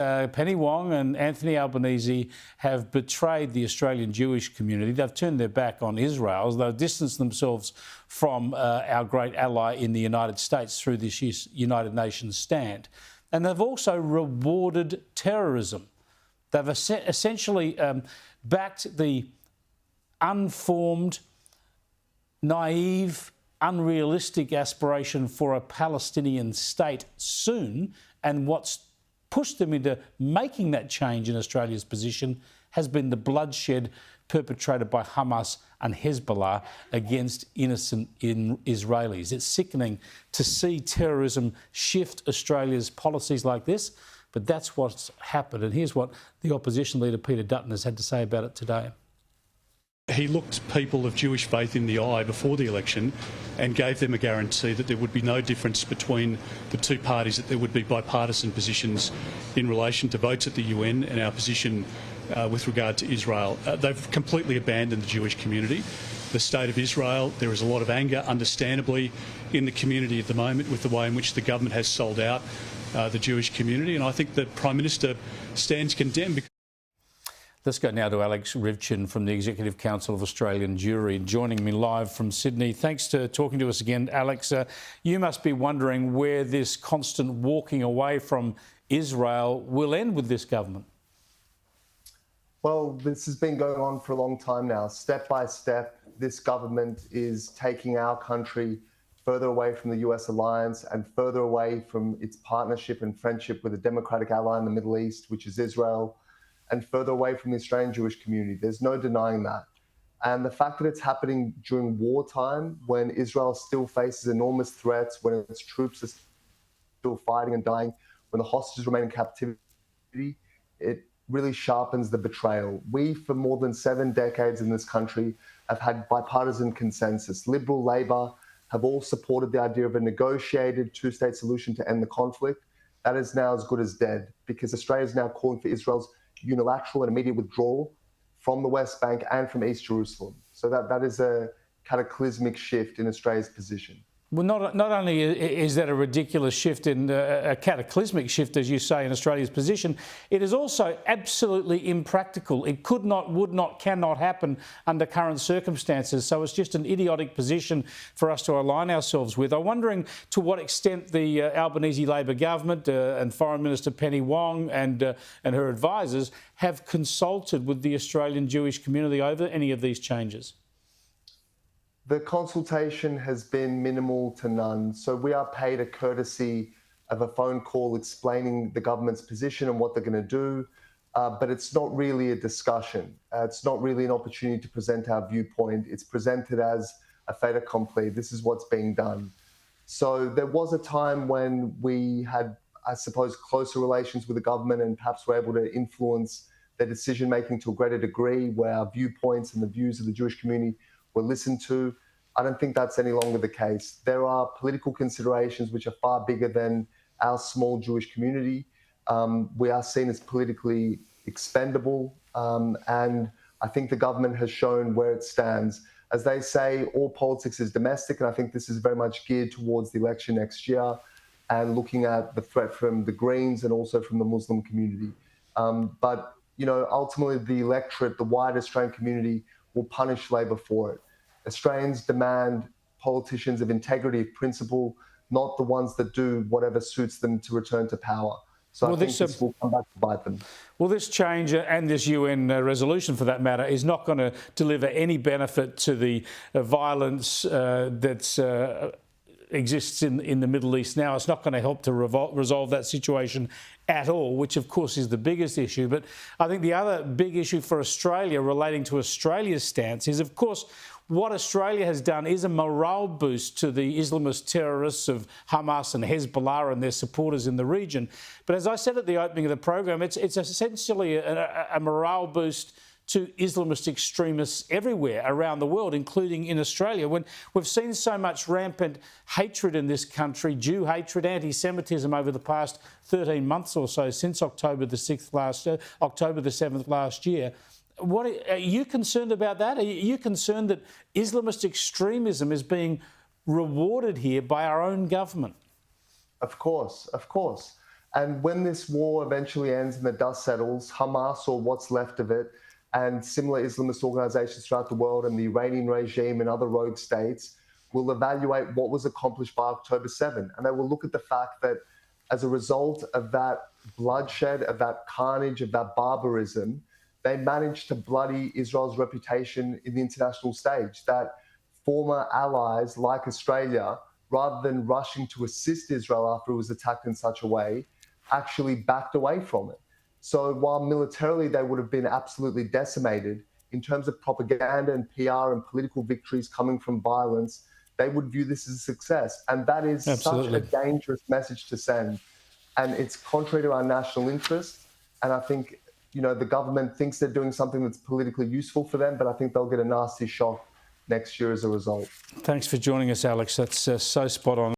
Penny Wong and Anthony Albanese have betrayed the Australian Jewish community. They've turned their back on Israel. They've distanced themselves from our great ally in the United States through this United Nations stand. And they've also rewarded terrorism. They've essentially backed the unformed, naive, unrealistic aspiration for a Palestinian state soon, and what's pushed them into making that change in Australia's position has been the bloodshed perpetrated by Hamas and Hezbollah against innocent Israelis. It's sickening to see terrorism shift Australia's policies like this, but that's what's happened. And here's what the opposition leader Peter Dutton has had to say about it today. He looked people of Jewish faith in the eye before the election and gave them a guarantee that there would be no difference between the two parties, that there would be bipartisan positions in relation to votes at the UN and our position with regard to Israel. They've completely abandoned the Jewish community. The state of Israel, there is a lot of anger, understandably, in the community at the moment with the way in which the government has sold out the Jewish community, and I think the Prime Minister stands condemned. Let's go now to Alex Ryvchin from the Executive Council of Australian Jewry, joining me live from Sydney. Thanks for talking to us again, Alex. You must be wondering where this constant walking away from Israel will end with this government. Well, this has been going on for a long time now. Step by step, this government is taking our country further away from the US alliance and further away from its partnership and friendship with a democratic ally in the Middle East, which is Israel, and further away from the Australian Jewish community. There's no denying that. And the fact that it's happening during wartime, when Israel still faces enormous threats, when its troops are still fighting and dying, when the hostages remain in captivity, it really sharpens the betrayal. We, for more than 7 decades in this country, have had bipartisan consensus. Liberal, Labor have all supported the idea of a negotiated two-state solution to end the conflict. That is now as good as dead, because Australia is now calling for Israel's unilateral and immediate withdrawal from the West Bank and from East Jerusalem. So that is a cataclysmic shift in Australia's position. Well, not only is that a ridiculous shift in a cataclysmic shift, as you say, in Australia's position, it is also absolutely impractical. It could not, would not, cannot happen under current circumstances. So it's just an idiotic position for us to align ourselves with. I'm wondering to what extent the Albanese Labor government and Foreign Minister Penny Wong and her advisors have consulted with the Australian Jewish community over any of these changes. The consultation has been minimal to none. So we are paid a courtesy of a phone call explaining the government's position and what they're going to do. But it's not really a discussion. It's not really an opportunity to present our viewpoint. It's presented as a fait accompli. This is what's being done. So there was a time when we had, I suppose, closer relations with the government and perhaps were able to influence their decision-making to a greater degree, where our viewpoints and the views of the Jewish community were listened to. I don't think that's any longer the case. There are political considerations which are far bigger than our small Jewish community. We are seen as politically expendable, and I think the government has shown where it stands. As they say, all politics is domestic, and I think this is very much geared towards the election next year and looking at the threat from the Greens and also from the Muslim community. But, you know, ultimately the electorate, the wider Australian community, will punish Labor for it. Australians demand politicians of integrity, of principle, not the ones that do whatever suits them to return to power. So I think this will come back to bite them. Well, this change and this UN resolution, for that matter, is not going to deliver any benefit to the violence that exists in the Middle East now. It's not going to help to resolve that situation at all, which of course is the biggest issue. But I think the other big issue for Australia relating to Australia's stance is, of course, what Australia has done is a morale boost to the Islamist terrorists of Hamas and Hezbollah and their supporters in the region. But as I said at the opening of the program, it's essentially a morale boost to Islamist extremists everywhere around the world, including in Australia. When we've seen so much rampant hatred in this country, Jew hatred, anti-Semitism over the past 13 months or so, since October the 7th last year. Are you concerned about that? Are you concerned that Islamist extremism is being rewarded here by our own government? Of course, of course. And when this war eventually ends and the dust settles, Hamas, or what's left of it, and similar Islamist organizations throughout the world and the Iranian regime and other rogue states will evaluate what was accomplished by October 7. And they will look at the fact that as a result of that bloodshed, of that carnage, of that barbarism, they managed to bloody Israel's reputation in the international stage, that former allies like Australia, rather than rushing to assist Israel after it was attacked in such a way, actually backed away from it. So while militarily they would have been absolutely decimated, in terms of propaganda and PR and political victories coming from violence, they would view this as a success. And that is such a dangerous message to send. And it's contrary to our national interest. And I think, the government thinks they're doing something that's politically useful for them, but I think they'll get a nasty shock next year as a result. Thanks for joining us, Alex. That's so spot on.